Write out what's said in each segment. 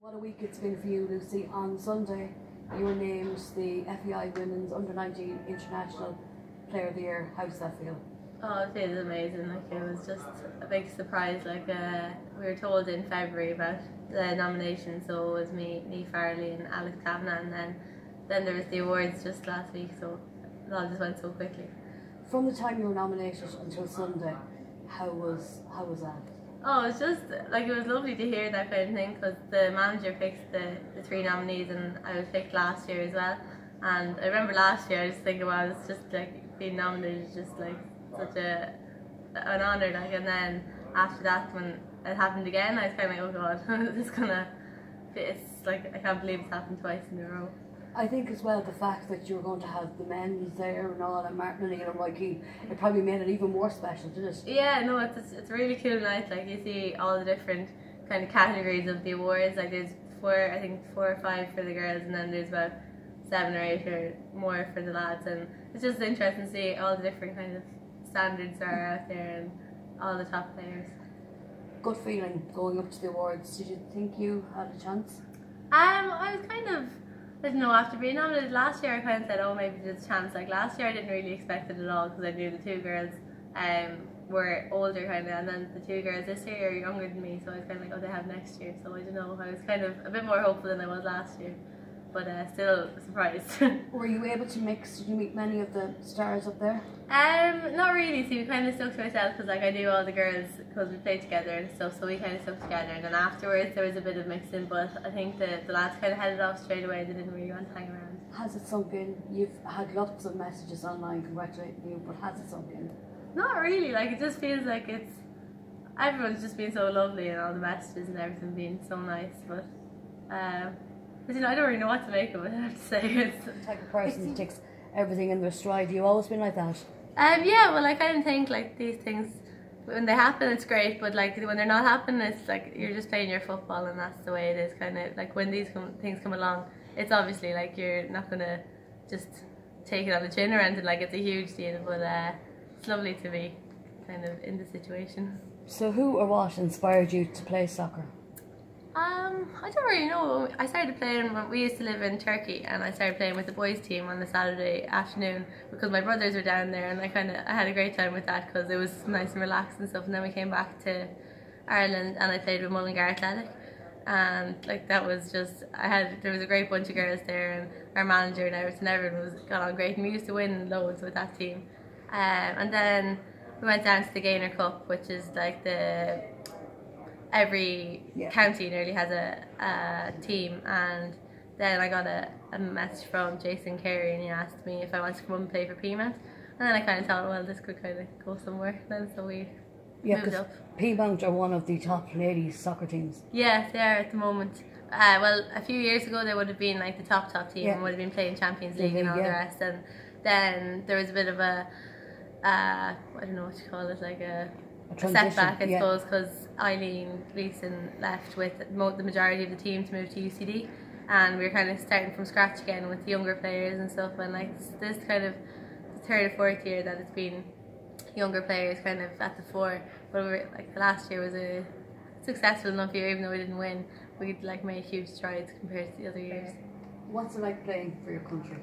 What a week it's been for you, Lucy. On Sunday, you were named the FAI Women's Under-19 International Player of the Year. How does that feel? Oh, it feels amazing. Like, it was just a big surprise. Like, we were told in February about the nomination, so it was me, Farley, and Alex Kavanagh, and then there was the awards just last week. So it all just went so quickly. From the time you were nominated until Sunday, how was that? Oh, it was just like, it was lovely to hear that kind of thing, because the manager picked the three nominees, and I was picked last year as well. And I remember last year I was thinking, wow, it's just like being nominated is just like such an honour. Like, and then after that, when it happened again, I was kind of like, oh god, it's like, I can't believe it's happened twice in a row. I think as well the fact that you were going to have the men's there and all, and Martin O'Neill and Roy Keane, it probably made it even more special, didn't it? Yeah, no, it's a really cool night. Like, you see all the different kind of categories of the awards. Like, there's I think four or five for the girls, and then there's about 7 or 8 or more for the lads. And it's just interesting to see all the different kind of standards that are out there and all the top players. Good feeling going up to the awards. Did you think you had a chance? I was kind of, I don't know, after being nominated last year, I kind of said, oh, maybe there's a chance. Like, last year I didn't really expect it at all, because I knew the two girls were older kind of, and then the two girls this year are younger than me, so I was kind of like, oh, they have next year. So I don't know, I was kind of a bit more hopeful than I was last year, but still surprised. Were you able to mix? Did you meet many of the stars up there? Not really. See, we kind of stuck to ourselves, because like, I knew all the girls because we played together and stuff, so we kind of stuck together. And then afterwards there was a bit of mixing, but I think the lads kind of headed off straight away. They didn't really want to hang around. Has it sunk in? You've had lots of messages online congratulating you, but has it sunk in? Not really. Like, it just feels like everyone's just been so lovely, and all the messages and everything being so nice. But you know, I don't really know what to make of it, I have to say. It's the type of person who takes everything in their stride. You've always been like that? Yeah, well, I kind of think like these things, when they happen it's great, but like when they're not happening, it's like you're just playing your football, and that's the way it is. Kind of like when these things come along, it's obviously like you're not going to just take it on the chin or anything. Like, it's a huge deal, but it's lovely to be kind of in the situation. So who or what inspired you to play soccer? I don't really know. I started playing when we used to live in Turkey, and I started playing with the boys team on the Saturday afternoon, because my brothers were down there, and I had a great time with that, because it was nice and relaxed and stuff. And then we came back to Ireland, and I played with Mullingar Athletic, and like, that was just, there was a great bunch of girls there, and our manager and everyone got on great, and we used to win loads with that team. And then we went down to the Gaynor Cup, which is like every county nearly has a team, and then I got a message from Jason Carey, and he asked me if I wanted to come up and play for Peamount, and then I kind of thought, well, this could kind of go somewhere then, so we moved up. Peamount are one of the top ladies soccer teams. Yes, they are at the moment. Well, a few years ago they would have been like the top team, and would have been playing Champions League and all the rest, and then there was a bit of a I don't know what you call it, like a setback, I suppose, because Eileen Gleeson left with the majority of the team to move to UCD, and we were kind of starting from scratch again with younger players and stuff. And like, this kind of the 3rd or 4th year that it's been younger players kind of at the fore. But like, the last year was a successful enough year, even though we didn't win. We'd like made huge strides compared to the other years. What's it like playing for your country?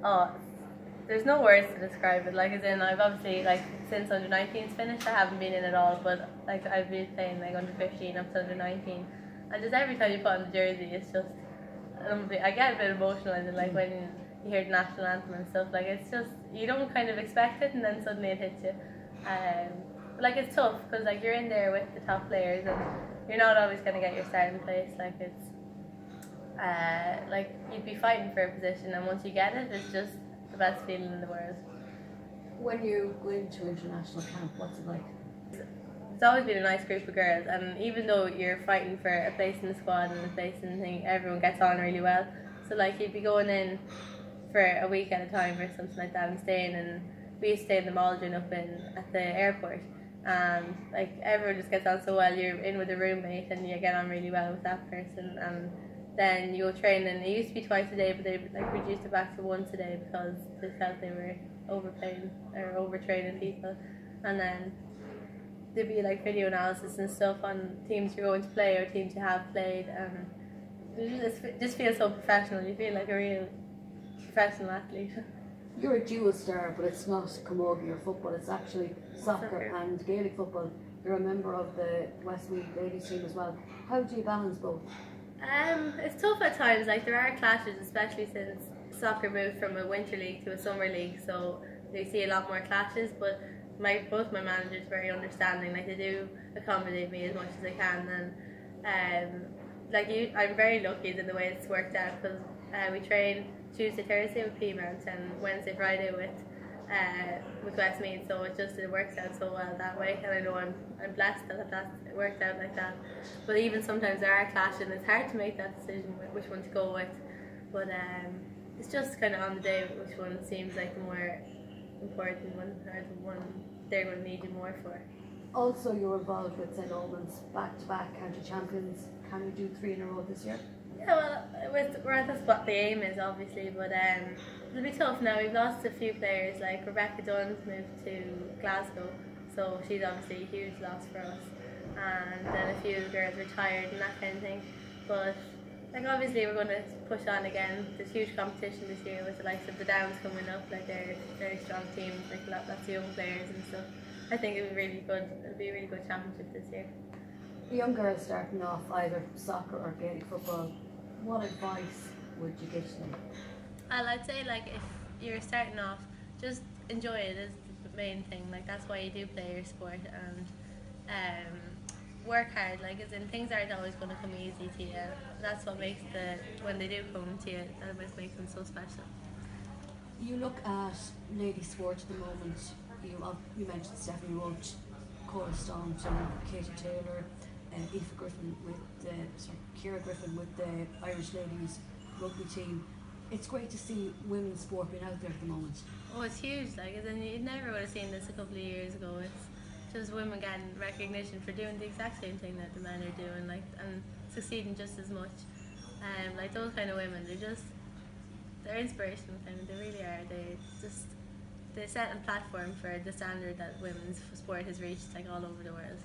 Oh, there's no words to describe it. Like, as in, I've obviously, like, since under-19's finished, I haven't been in at all, but like, I've been playing like under-15 up to under-19, and just every time you put on the jersey, it's just, I get a bit emotional, and like when you hear the national anthem and stuff, like, it's just, you don't kind of expect it, and then suddenly it hits you. Like, it's tough, because like, you're in there with the top players, and you're not always going to get your starting place. Like, it's like, you'd be fighting for a position, and once you get it, it's just the best feeling in the world. When you go into international camp, what's it like? It's always been a nice group of girls, and even though you're fighting for a place in the squad and a place in the thing, everyone gets on really well. So like, you'd be going in for a week at a time or something like that, and staying, and we used to stay in the Maldron up at the airport, and like, everyone just gets on so well. You're in with a roommate, and you get on really well with that person, and then you go training. It used to be twice a day, but they like reduced it back to once a day, because they felt they were overtraining people. And then there'd be like video analysis and stuff on teams you're going to play or teams you have played, and It just feels so professional. You feel like a real professional athlete. You're a dual star, but it's not camogie or football, it's actually soccer and Gaelic football. You're a member of the Westmeath ladies team as well. How do you balance both? It's tough at times. Like, there are clashes, especially since soccer moved from a winter league to a summer league, so they see a lot more clashes, but both my managers are very understanding. Like, they do accommodate me as much as I can, and I'm very lucky in the way it's worked out, because we train Tuesday, Thursday with Piedmont and Wednesday, Friday with Westmeath, so it works out so well that way, and I know I'm blessed that it worked out like that. But even sometimes there are clashes, and it's hard to make that decision which one to go with, but it's just kind of on the day which one seems like the more important one, or the one they're going to need you more for. Also, you're involved with St. Olman's back-to-back county champions. Can you do 3 in a row this year? Yeah, well, that's what the aim is, obviously, but it'll be tough now. We've lost a few players, like Rebecca Dunn's moved to Glasgow, so she's obviously a huge loss for us, and then a few girls retired and that kind of thing. But like, obviously we're going to push on again. There's huge competition this year with the likes of the Downs coming up. Like, they're very strong teams, like lots of young players and stuff. I think it'll be really good. It'll be a really good championship this year. The young girls starting off either soccer or Gaelic football, what advice would you give to them? I'd say, like, if you're starting off, just enjoy it is the main thing. Like, that's why you do play your sport, and work hard. Like, as in, things aren't always going to come easy to you. That's what makes when they do come to you, that what makes them so special. You look at lady sport at the moment. You mentioned Stephanie Roach, Cora Staunton, Katie Taylor, Aoife Griffin Ciara Griffin with the Irish ladies rugby team. It's great to see women's sport being out there at the moment. Oh, it's huge. Like, as in, you never would have seen this a couple of years ago. It's just women getting recognition for doing the exact same thing that the men are doing, like, and succeeding just as much. Like, those kind of women, they're inspirational. Kind of, they really are. They set a platform for the standard that women's sport has reached, like, all over the world.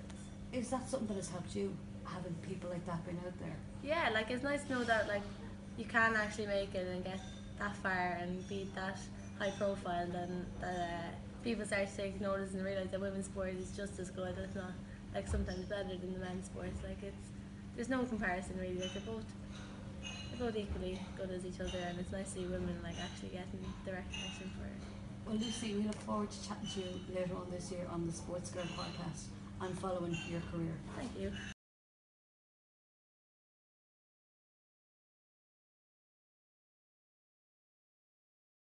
Is that something that has helped you, having people like that being out there? Yeah, like, it's nice to know that, like, you can actually make it and get that far and be that high profile, then that people start to take notice and realise that women's sport is just as good, if not, like, sometimes better than the men's sports. Like, there's no comparison really. Like, they're both equally good as each other, and it's nice to see women, like, actually getting the recognition for it. Well, Lucy, we look forward to chatting to you later on this year on the Sports Girl podcast and following your career. Thank you.